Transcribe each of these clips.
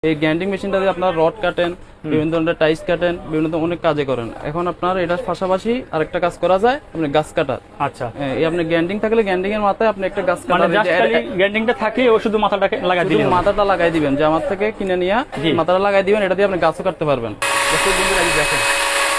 এই গ্যান্ডিং মেশিনটা দিয়ে আপনারা রড কাটেন, বিভিন্ন ধরনের টাইস কাটেন, বিভিন্ন ধরনের অনেক কাজে করেন। এখন আপনার এটার পাশাপাশি আরেকটা কাজ করা যায়, আপনি গাছ কাটার। আচ্ছা, এই আপনি গ্যান্ডিং থাকলে গ্যান্ডিং এর মাথায় আপনি একটা গাছ মানে কাটার, জাস্ট খালি গ্যান্ডিংটা থাকে, ও শুধু মাথাটাকে লাগাই দিবেন। মাথাটা লাগাই দিবেন, যে আমার থেকে কিনে নিয়ে মাথাটা লাগাই দিবেন, এটা দিয়ে আপনি গাছও কাটতে পারবেন। দর্শক বন্ধুরা এই দেখেন,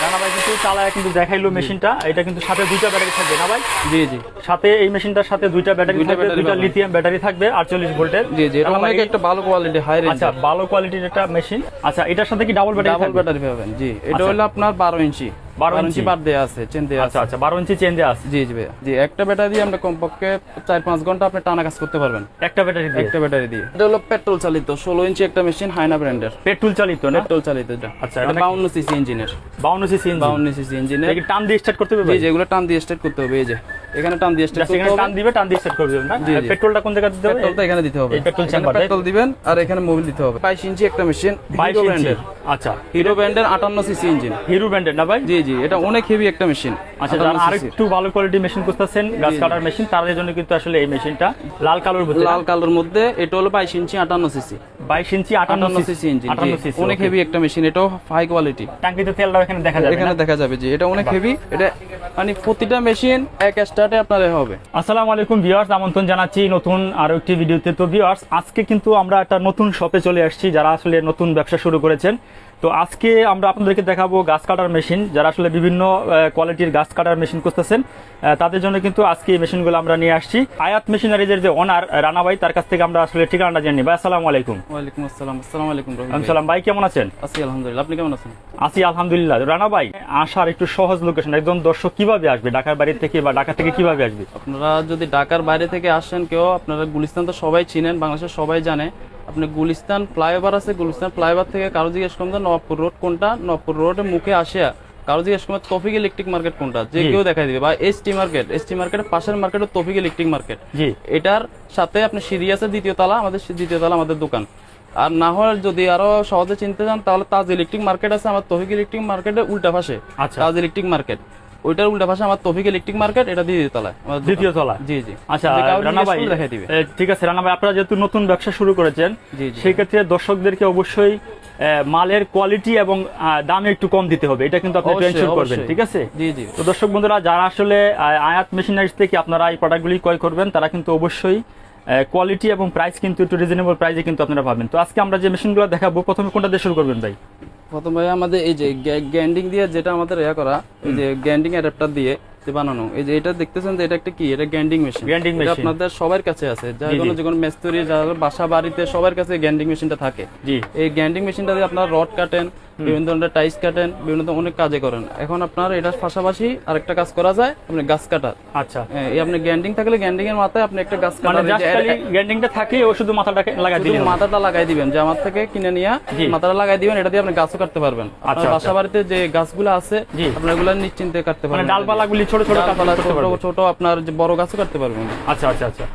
রানা ভাই কিন্তু চালায় কিন্তু দেখাইলো মেশিনটা। এটা কিন্তু সাথে দুইটা ব্যাটারি থাকবে না ভাই? জি জি, সাথে এই মেশিনটার সাথে দুইটা ব্যাটারি থাকবে, দুইটা লিথিয়াম ব্যাটারি থাকবে 48 ভোল্টের। জি জি, এটা অনেক একটা ভালো কোয়ালিটি, হাই রেঞ্জ। আচ্ছা, ভালো কোয়ালিটির একটা মেশিন। আচ্ছা, এটার সাথে কি ডাবল ব্যাটারি পাবেন? জি, এটা হলো আপনার 12 ইঞ্চি 12 ইঞ্চি বার দেয়া আছে, চেন দেয়া আছে। আচ্ছা আচ্ছা, 12 ইঞ্চি চেন দেয়া আছে। জি জি ভাই, জি, একটা ব্যাটারি দিয়ে আমরা কমপক্ষে 4-5 ঘন্টা আপনি টানা কাজ করতে পারবেন একটা ব্যাটারি দিয়ে। একটা ব্যাটারি দিয়ে। এটা হলো পেট্রোল চালিত 16 ইঞ্চি একটা মেশিন, হাইনা ব্র্যান্ডের। পেট্রোল চালিত না? পেট্রোল চালিত এটা। আচ্ছা, এটা 52 সিসি ইঞ্জিনের। 52 সিসি ইঞ্জিন। 52 সিসি ইঞ্জিনের। এটা কি টান দিয়ে স্টার্ট করতে হবে ভাই? জি, যেগুলো টান দিয়ে স্টার্ট করতে হবে। এই যে এখানে টান দিয়ে স্টার্ট করতে হবে, টান দিবে, টান দিয়ে স্টার্ট করবে না? জি, আর জি। পেট্রোলটা কোন জায়গায় দিতে হবে? পেট্রোলটা এখানে দিতে হবে। এই পেট্রোল চেম্বার পেট্রোল দিবেন, আর এখানে মোবিল দিতে হবে। 22 ইঞ্চি একটা মেশিন, 22 ইঞ্চি। ব্র্যান্ডের। আচ্ছা, হিরো ব্র্যান্ডের 58 সিসি ইঞ্জিন। হিরো ব্র্যান্ডের না ভাই? জি জি, এটা অনেক হেভি একটা মেশিন। আচ্ছা, যারা আরেকটু ভালো কোয়ালিটি মেশিন খুঁজতেছেন, গাছ কাটার মেশিন, তাদের জন্য কিন্তু আসলে এই মেশিনটা লাল কালোর মধ্যে। লাল কালোর মধ্যে এটা হলো 22 ইঞ্চি 58 সিসি। 22 ইঞ্চি 58 সিসি ইঞ্জিন। 58 সিসি, অনেক হেভি একটা মেশিন, এটাও হাই কোয়ালিটি। ট্যাঙ্কিতে তেলটাও এখানে দেখা যাবে। এখানে দেখা যাবে যে এটা অনেক হেভি। এটা মানে প্রতিটা মেশিন এক স্টার্টে আপনার হবে। আসসালামু আলাইকুম ভিউয়ার্স, আমন্ত্রণ জানাচ্ছি নতুন আরো একটি ভিডিওতে। তো ভিউয়ার্স, আজকে কিন্তু আমরা একটা নতুন শপে চলে আসছি, যারা আসলে নতুন ব্যবসা শুরু করেছেন। তো আজকে আমরা আপনাদেরকে দেখাবো গাছ কাটার মেশিন। যারা আসলে বিভিন্ন কোয়ালিটির গাছ কাটার মেশিন খুঁজতেছেন, তাদের জন্য কিন্তু আজকে এই মেশিনগুলো আমরা নিয়ে আসছি। আয়াত মেশিনারিজের যে ওনার রানা ভাই, তার কাছ থেকে আমরা আসলে ঠিকানাটা জেনে নিই। ভাই আসসালামু আলাইকুম। ওয়ালাইকুম আসসালাম। আসসালামু আলাইকুম। সালাম ভাই, কেমন আছেন? আছি আলহামদুলিল্লাহ, আপনি কেমন আছেন? আছি আলহামদুলিল্লাহ। রানা ভাই, আসার একটু সহজ লোকেশন, একজন দর্শক কিভাবে আসবে ঢাকার বাড়ি থেকে, বা ঢাকা থেকে কিভাবে আসবে? আপনারা যদি ঢাকার বাইরে থেকে আসেন কেউ, আপনারা গুলিস্তান তো সবাই চিনেন, বাংলাদেশের সবাই জানে। আপনি গুলিস্তান ফ্লাইওভার আছে, গুলিস্তান ফ্লাইওভার থেকে কারো জিজ্ঞেস করবেন নবাবপুর রোড কোনটা, নবাবপুর রোডের মুখে আসিয়া কারো জিজ্ঞেস করবেন তৌফিক ইলেকট্রিক মার্কেট কোনটা, যে কেউ দেখাই দিবে। বা এসটি মার্কেটের পাশের মার্কেট তৌফিক ইলেকট্রিক মার্কেট। জি, এটার সাথে আপনি সিঁড়ি আছে, দ্বিতীয় তলা আমাদের দোকান। আর না হয় যদি আরো সহজে চিনতে চান, তাহলে তাজ ইলেকট্রিক মার্কেট আছে আমার তৌফিক ইলেকট্রিক মার্কেটের উল্টা পাশে। আচ্ছা, তাজ ইলেকট্রিক মার্কেট, ওইটার উল্টা পাশে আমার তৌফিক ইলেকট্রিক মার্কেট, এটা দ্বিতীয় তলায়। দ্বিতীয় তলা। জি জি। আচ্ছা রানা ভাই, ঠিক আছে রানা ভাই, আপনারা যেহেতু নতুন ব্যবসা শুরু করেছেন, সেই ক্ষেত্রে দর্শকদেরকে অবশ্যই মালের কোয়ালিটি এবং দামে একটু কম দিতে হবে, এটা কিন্তু আপনি টেনশন করবেন, ঠিক আছে? জি জি। তো দর্শক বন্ধুরা, যারা আসলে আয়াত মেশিনারিজ থেকে আপনারা এই প্রোডাক্টগুলি ক্রয় করবেন, তারা কিন্তু অবশ্যই কোয়ালিটি এবং প্রাইস কিন্তু একটু রিজনেবল প্রাইসে কিন্তু আপনারা পাবেন। তো আজকে আমরা যে মেশিনগুলো দেখাবো, প্রথমে কোনটা দিয়ে শুরু করবেন ভাই? প্রথমে আমাদের এই যে গ্যান্ডিং দিয়ে, যেটা আমাদের করা, এই যে গ্যান্ডিং অ্যাডাপ্টার দিয়ে বানানো, এই যে এটা দেখতেছেন যে এটা একটা কি, এটা গ্যান্ডিং মেশিন। আপনাদের সবার কাছে আছে, যে কোনো মেস্তুরি, যারা বাসা বাড়িতে সবার কাছে গ্যান্ডিং মেশিনটা থাকে। এই গ্যান্ডিং মেশিনটা দিয়ে আপনারা রড কাটেন, বিভিন্ন ধরনের টাইস কাটেন, বিভিন্ন ধরনের অনেক কাজে করেন। এখন আপনার এটার পাশাপাশি আরেকটা কাজ করা যায়, আপনি গাছ কাটার। আচ্ছা, এই আপনি গ্যান্ডিং থাকলে গ্যান্ডিং এর মাথায় আপনি একটা গাছ কাটার, গ্যান্ডিংটা থাকে, ও শুধু মাথাটাকে লাগাই দিবেন, মাথাটা লাগাই দিবেন, যে আমার থেকে কিনে নিয়ে মাথাটা লাগাই দিবেন, এটা দিয়ে আপনি গাছও কাটতে পারবেন। আপনার বাসা বাড়িতে যে গাছগুলো আছে, আপনার এগুলো নিশ্চিন্তে কাটতে পারবেন। ডালপালাগুলি ছোট ছোট আপনার যে বড় গাছও কাটতে পারবেন। আচ্ছা আচ্ছা আচ্ছা।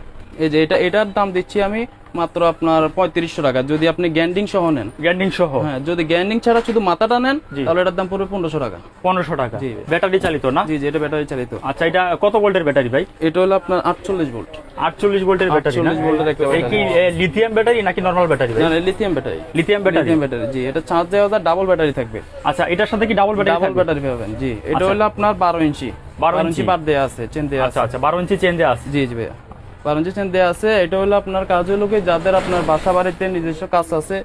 এই যে এটার দাম দিচ্ছি আমি মাত্র আপনার 3500 টাকা, যদি আপনি গ্যান্ডিং সহ নেন। গ্যান্ডিং সহ? হ্যাঁ, যদি গ্যান্ডিং ছাড়া শুধু মাথাটা নেন, তাহলে এটার দাম পড়বে 1500 টাকা। 1500 টাকা? জি। ব্যাটারি চালিত না? জি জি, এটা ব্যাটারি চালিত। আচ্ছা, এটা কত ভোল্টের ব্যাটারি ভাই? এটা হলো আপনার 48 ভোল্ট। 48 ভোল্টের ব্যাটারি? 48 ভোল্টের একটা ব্যাটারি। কি লিথিয়াম ব্যাটারি নাকি নরমাল ব্যাটারি ভাই? না, লিথিয়াম ব্যাটারি। লিথিয়াম ব্যাটারি, জি। এটা চার্জ দেওয়া যায়, ডাবল ব্যাটারি থাকবে। আচ্ছা, এটার সাথে কি ডাবল ব্যাটারি পাবেন? জি। এটা হলো আপনার 12 ইঞ্চি 12 ইঞ্চি বার দেয়া আছে, চেন দেয়া আছে। আচ্ছা আচ্ছা, 12 ইঞ্চি চেন দেয়া আছে। জি জি ভাই, 12 ইঞ্চি চেন দেয়া আছে। এটা হলো আপনার কাজ হলো কি, যাদের আপনার বাসা বাড়িতে নিজস্ব কাজ আছে,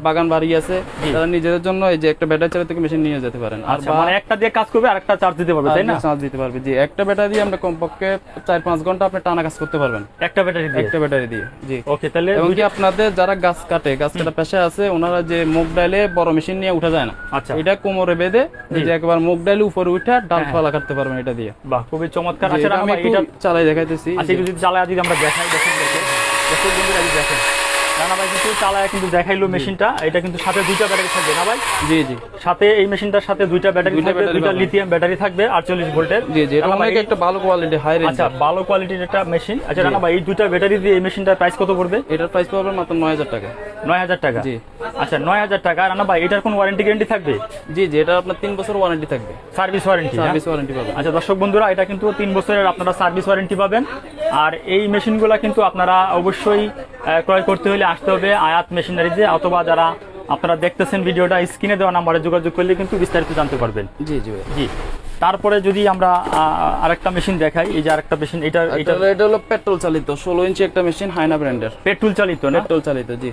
বাগান বাড়ি আছে, তারা নিজেদের জন্য এই যে একটা ব্যাটারি চালিত মেশিন নিয়ে যেতে পারেন। আর মানে একটা দিয়ে কাজ করবে, আরেকটা চার্জ দিতে পারবে, তাই না? চার্জ দিতে পারবে, জি। একটা ব্যাটারি দিয়ে আমরা কমপক্ষে 4-5 ঘন্টা আপনি টানা কাজ করতে পারবেন একটা ব্যাটারি দিয়ে। জি, ওকে। তাহলে এবং কি আপনাদের যারা গাছ কাটা পেশা আছে, ওনারা যে মুগ ডালে বড় মেশিন নিয়ে উঠা যায় না, আচ্ছা, এটা কোমরে বেঁধে এই যে একবার মুগ ডালে উপরে উঠা ডালপালা কাটতে পারবেন এটা দিয়ে। বাহ, খুবই চমৎকার। আচ্ছা, আমি এটা চালাই দেখাইতেছি। আচ্ছা, যদি চালাই যদি আমরা দেখাই, দেখেন রানা ভাই কিন্তু চালায় কিন্তু দেখাইলো মেশিনটা। এটা কিন্তু সাথে দুইটা ব্যাটারি থাকবে না ভাই? জি জি, সাথে এই মেশিনটার সাথে দুইটা ব্যাটারি থাকবে, দুইটা লিথিয়াম ব্যাটারি থাকবে 48 ভোল্টের। জি জি, এটা অনেক একটা ভালো কোয়ালিটি, হাই রেঞ্জ। আচ্ছা, ভালো কোয়ালিটির একটা মেশিন। আচ্ছা রানা ভাই, এই দুইটা ব্যাটারি দিয়ে এই মেশিনটার প্রাইস কত পড়বে? এটার প্রাইস পড়বে মাত্র 9000 টাকা। 9000 টাকা? জি। আচ্ছা, 9000 টাকা। রানা ভাই, এটার কোন ওয়ারেন্টি গ্যারান্টি থাকবে? জি জি, এটা আপনার 3 বছর ওয়ারেন্টি থাকবে, সার্ভিস ওয়ারেন্টি পাবেন। আচ্ছা দর্শক বন্ধুরা, এটা কিন্তু 3 বছরের আপনারা সার্ভিস ওয়ারেন্টি পাবেন। আর এই মেশিনগুলো কিন্তু আপনারা অবশ্যই ক্রয় করতে হলে আসতে হবে আয়াত মেশিনারিজে, অথবা যারা আপনারা দেখতেছেন ভিডিওটা, স্ক্রিনে দেওয়া নাম্বারে যোগাযোগ করলে কিন্তু বিস্তারিত জানতে পারবেন। জি জি ভাই। জি, তারপরে যদি আমরা আরেকটা মেশিন দেখাই, এই যে আরেকটা মেশিন, এটা হলো পেট্রোল চালিত 16 ইঞ্চি একটা মেশিন, হাইনা ব্র্যান্ডের, পেট্রোল চালিত না? পেট্রোল চালিত, জি।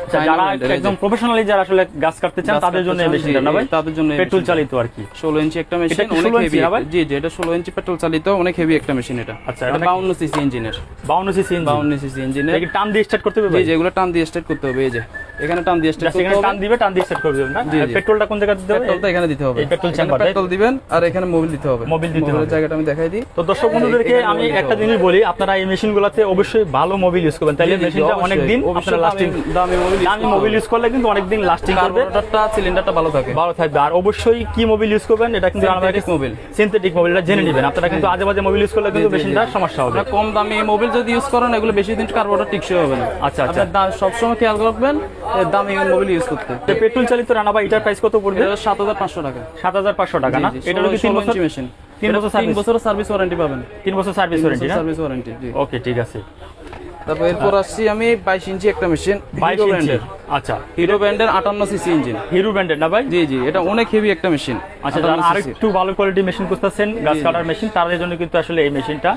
আচ্ছা, যারা একদম প্রফেশনালি যারা আসলে গাছ কাটতে চান তাদের জন্য এই মেশিনটা না ভাই? তাদের জন্য পেট্রোল চালিত আর কি। 16 ইঞ্চি একটা মেশিন, অনেক হেভি। জি জি, এটা 16 ইঞ্চি পেট্রোল চালিত, অনেক হেভি একটা মেশিন এটা। আচ্ছা, এটা 52 সিসি ইঞ্জিনের। 52 সিসি ইঞ্জিন। 52 সিসি ইঞ্জিনের। এটা কি টান দিয়ে স্টার্ট করতে হবে ভাই? জি, যেগুলো টান দিয়ে স্টার্ট করতে হবে, এই যে এখানে টান দিয়ে স্টার্ট করতে হবে। টান দিবে, টান দিয়ে স্টার্ট করবে না? পেট্রোলটা কোন জায়গায় দিতে হবে? পেট্রোলটা এখানে দিতে হবে। এই পেট্রোল চেম্বার, পেট্রোল দিবেন, আর এখানে মোবিল দিতে হবে। মোবিল দিতে হবে। জায়গাটা আমি দেখাই দিই। তো দর্শক বন্ধুদেরকে আমি একটা জিনিস বলি, আপনারা এই মেশিনগুলোতে অবশ্যই ভালো মোবিল ইউজ করবেন, তাইলে মেশিনটা অনেক দিন আপনারা লাস্টিং, দামি মোবিল ইউজ করলে কিন্তু অনেক দিন লাস্টিং করবে, কার্বোরেটরটা সিলিন্ডারটা ভালো থাকবে। আর অবশ্যই কি মোবিল ইউজ করবেন এটা কিন্তু সিনথেটিক মোবিল, সিনথেটিক মোবিলটা জেনে নেবেন। আপনারা কিন্তু আজে মোবিল ইউজ করলে কিন্তু মেশিনটা সমস্যা হবে। কম দামি মোবিল যদি ইউজ করেন, এগুলো বেশি দিন কার্বোরেটর টিকসই হবে না। আচ্ছা আচ্ছা, আপনার সবসময় খেয়াল রাখবেন দামি মোবিল ইউজ করতে। পেট্রোল চালিত রানা ভাই, এটার প্রাইস কত পড়বে? 7500 টাকা। 7500 টাকা না? এটা হলো কি 3 বছর মেশিন, 3 বছর সার্ভিস ওয়ারেন্টি পাবেন। 3 বছর সার্ভিস ওয়ারেন্টি না? সার্ভিস ওয়ারেন্টি, জি। ওকে, ঠিক আছে। তারপর এরপর আসছি আমি 22 ইঞ্চি একটা মেশিন, 22 ইঞ্চি। আচ্ছা, হিরো ব্র্যান্ডের 58 সিসি ইঞ্জিন। হিরো ব্র্যান্ডের না ভাই? জি জি, এটা অনেক হেভি একটা মেশিন। আচ্ছা, যারা আরেকটু ভালো কোয়ালিটি মেশিন খুঁজতেছেন, গাছ কাটার মেশিন, তাদের জন্য কিন্তু আসলে এই মেশিনটা,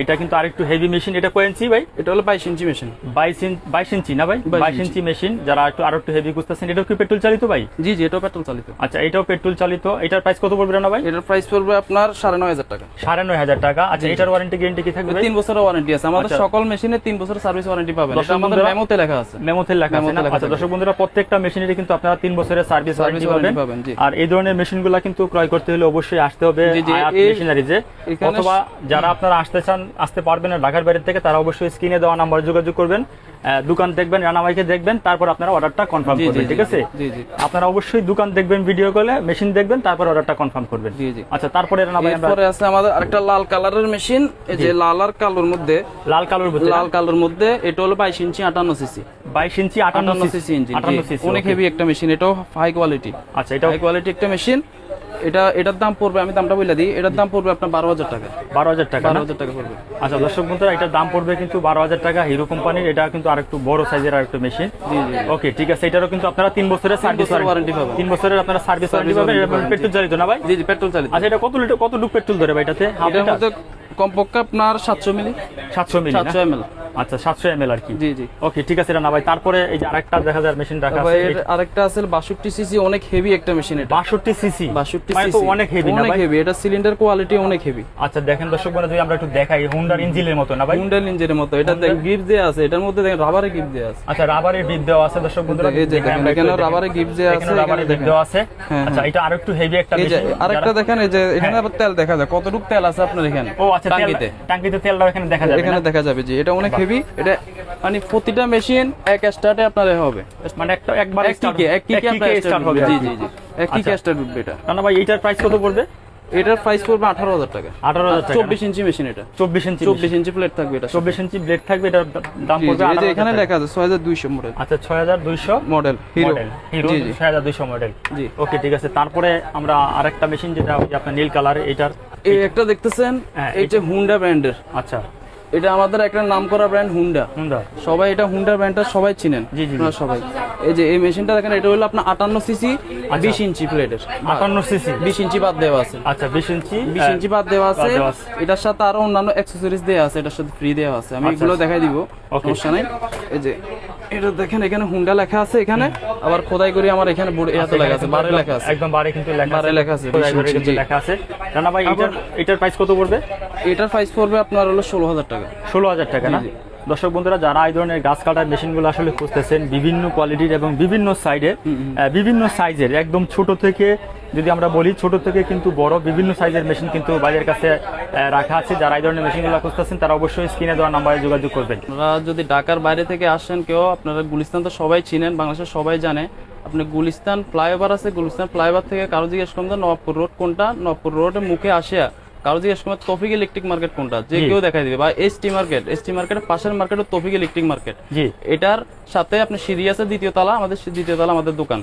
এটা কিন্তু আরেকটু হেভি মেশিন। এটা কয় ইঞ্চি ভাই? এটা হলো 22 ইঞ্চি মেশিন। 22 ইঞ্চি না ভাই? 22 ইঞ্চি মেশিন, যারা আরেকটু হেভি খুঁজতেছেন। এটাও কি পেট্রোল চালিত ভাই? জি জি, এটাও পেট্রোল চালিত। আচ্ছা, এটাও পেট্রোল চালিত। এটার প্রাইস কত পড়বে না ভাই? এটার প্রাইস পড়বে আপনার 9500 টাকা। 9500 টাকা। আচ্ছা, এটার ওয়ারেন্টি গ্যারান্টি কি থাকবে? 3 বছরের ওয়ারেন্টি আছে আমাদের সকল মেশিনে, 3 বছরের সার্ভিস ওয়ারেন্টি পাবেন। এটা আমাদের মেমোতে লেখা আছে। মেমোতে লেখা আছে না? আচ্ছা দর্শক বন্ধুরা, প্রত্যেকটা মেশিনেরই কিন্তু আপনারা 3 বছরের সার্ভিস ওয়ারেন্টি পাবেন। আর এই ধরনের মেশিনগুলো কিন্তু ক্রয় করতে হলে অবশ্যই আসতে হবে আয়াত মেশিনারিজে, অথবা যারা আপনারা আসতে পারবেন না ঢাকার বাইরে থেকে, তারা অবশ্যই স্ক্রিনে দেওয়া নাম্বারে যোগাযোগ করবেন, দোকান দেখবেন, রানা ভাইকে দেখবেন, তারপর আপনারা অর্ডারটা কনফার্ম করবেন। ঠিক আছে? আপনারা অবশ্যই দোকান দেখবেন, ভিডিও কলে মেশিন দেখবেন, তারপর অর্ডারটা কনফার্ম করবেন। আচ্ছা, তারপরে রানা ভাই এরপরে আছে আমাদের আরেকটা লাল কালারের মেশিন, এই যে লাল আর কালোর মধ্যে, লাল কালোর মধ্যে এটা হলো 22 ইঞ্চি 58 সিসি। 22 ইঞ্চি 58 সিসি ইঞ্জিন, অনেক হেভি একটা মেশিন, এটাও হাই কোয়ালিটি। আচ্ছা, এটা হাই কোয়ালিটি একটা মেশিন। এটার দাম পড়বে, আমি দামটা বলে দিই, এটার দাম পড়বে আপনার 12000 টাকা। 12000 টাকা? 12000 টাকা পড়বে। আচ্ছা দর্শক বন্ধুরা, এটার দাম পড়বে কিন্তু 12000 টাকা, হিরো কোম্পানির। এটা কিন্তু আরেকটু বড় সাইজের আরেকটা মেশিন। জি জি, ওকে, ঠিক আছে। এটারও কিন্তু আপনারা 3 বছরের সার্ভিস ওয়ারেন্টি পাবেন। 3 বছরের আপনারা সার্ভিস ওয়ারেন্টি পাবেন। এটা পেট্রোল চালিত না ভাই? জি জি, পেট্রোল চালিত। আচ্ছা, এটা কতটুকু পেট্রোল ধরে ভাই এটাতে? এটার মধ্যে কমপক্ষে আপনার 700 মিলি। 700 মিলি? 700 ml। আচ্ছা, 700 ml আর কি। জি জি, ওকে, ঠিক আছে রানা ভাই। তারপরে এই যে আরেকটা দেখা যায় মেশিন রাখা আছে, আরেকটা আছে 62 সিসি, অনেক হেভি একটা মেশিন। এটা 62 সিসি? 62 মানে তো সিসি, অনেক হেভি না ভাই? অনেক হেভি। এটা সিলিন্ডার কোয়ালিটি অনেক হেভি। আচ্ছা, দেখেন দর্শক বন্ধুরা, যদি আমরা একটু দেখাই, হোন্ডার ইঞ্জিনের মতো না ভাই? হোন্ডার ইঞ্জিনের মতো। এটা দেখেন গিফট দেয়া আছে, এটার মধ্যে দেখেন রাবারের গিফট দেয়া আছে। আচ্ছা, রাবারের গিফট দেওয়া আছে দর্শক বন্ধুরা। এই যে দেখেন এখানে রাবারের গিফট দেয়া আছে, রাবারের গিফট দেওয়া আছে। আচ্ছা, এটা আরেকটু হেভি একটা এই যে মেশিন। আরেকটা দেখেন, এই যে এখানে আবার তেল দেখা যায়, কতটুকু তেল আছে আপনার এখানে। ও আচ্ছা, টাঙ্কিতে তেলটাও এখানে দেখা যাবে। এখানে দেখা যাবে। জি, এটা অনেক হেভি। এটা মানে প্রতিটা মেশিন এক স্টার্টে আপনার হবে, মানে একবার এক কিকে আপনার স্টার্ট হবে। জি জি জি, এক কিকে স্টার্ট হবে এটা। না ভাই, এটার প্রাইস কত পড়বে? এটার প্রাইস পড়বে 18000 টাকা। 18000 টাকা? 24 ইঞ্চি মেশিন এটা। 24 ইঞ্চি প্লেট থাকবে এটা। 24 ইঞ্চি ব্লেড থাকবে। এটার দাম পড়বে 18000 এখানে লেখা আছে 6200 মডেল। আচ্ছা, 6200 মডেল, হিরো 6200 মডেল। জি, ওকে, ঠিক আছে। তারপরে আমরা আরেকটা মেশিন, যেটা আপনার নীল কালার, এটার এই একটা দেখতেছেন, এটা হুন্ডা ব্র্যান্ডের। আচ্ছা, এটা আমাদের একটা নামকরা ব্র্যান্ড হুন্ডা। সবাই এটা হুন্ডা ব্র্যান্ডটা সবাই চিনেন। জি জি, সবাই। এই যে এই মেশিনটা দেখেন, এটা হলো আপনার 58 সিসি 20 ইঞ্চি প্লেটের। 58 সিসি 20 ইঞ্চি বাদ দেওয়া আছে। আচ্ছা, 20 ইঞ্চি বাদ দেওয়া আছে। এটার সাথে আরো অন্যান্য অ্যাকসেসরিজ দেওয়া আছে, এটার সাথে ফ্রি দেওয়া আছে। আমি এগুলো দেখাই দিব, সমস্যা নাই। এই যে এটা দেখেন, এখানে হুন্ডা লেখা আছে, এখানে আবার খোদাই করে আমার এখানে এত লেখা আছে, বারে লেখা আছে, একদম বারে কিন্তু লেখা আছে, লেখা আছে। রানা ভাই, এটার প্রাইস কত পড়বে? এটার প্রাইস পড়বে আপনার হলো 16000 টাকা। 16000 টাকা না? দর্শক বন্ধুরা, যারা এই ধরনের গাছ কাটার মেশিনগুলো আসলে খুঁজতেছেন, বিভিন্ন কোয়ালিটির এবং বিভিন্ন বিভিন্ন সাইজের, একদম ছোট থেকে, যদি আমরা বলি ছোট থেকে কিন্তু বড় বিভিন্ন সাইজের মেশিন কিন্তু বাজারের কাছে রাখা আছে। যারা এই ধরনের মেশিনগুলো খুঁজতেছেন, তারা অবশ্যই স্ক্রিনে দেওয়া নাম্বারে যোগাযোগ করবেন। আপনারা যদি ঢাকার বাইরে থেকে আসেন কেউ, আপনারা গুলিস্তান তো সবাই চিনেন, বাংলাদেশের সবাই জানে। আপনি গুলিস্তান ফ্লাইওভার আছে, গুলিস্তান ফ্লাইওভার থেকে কারো জিজ্ঞেস করবেন নবাবপুর রোড কোনটা, নবাবপুর রোডের মুখে আসিয়া কারো জিজ্ঞেস করবেন তৌফিক ইলেকট্রিক মার্কেট কোনটা, যে কেউ দেখাই দিবে। বা এসটি মার্কেটের পাশের মার্কেট তৌফিক ইলেকট্রিক মার্কেট। এটার সাথে আপনি সিঁড়ি আছে, দ্বিতীয় তলা আমাদের দোকান।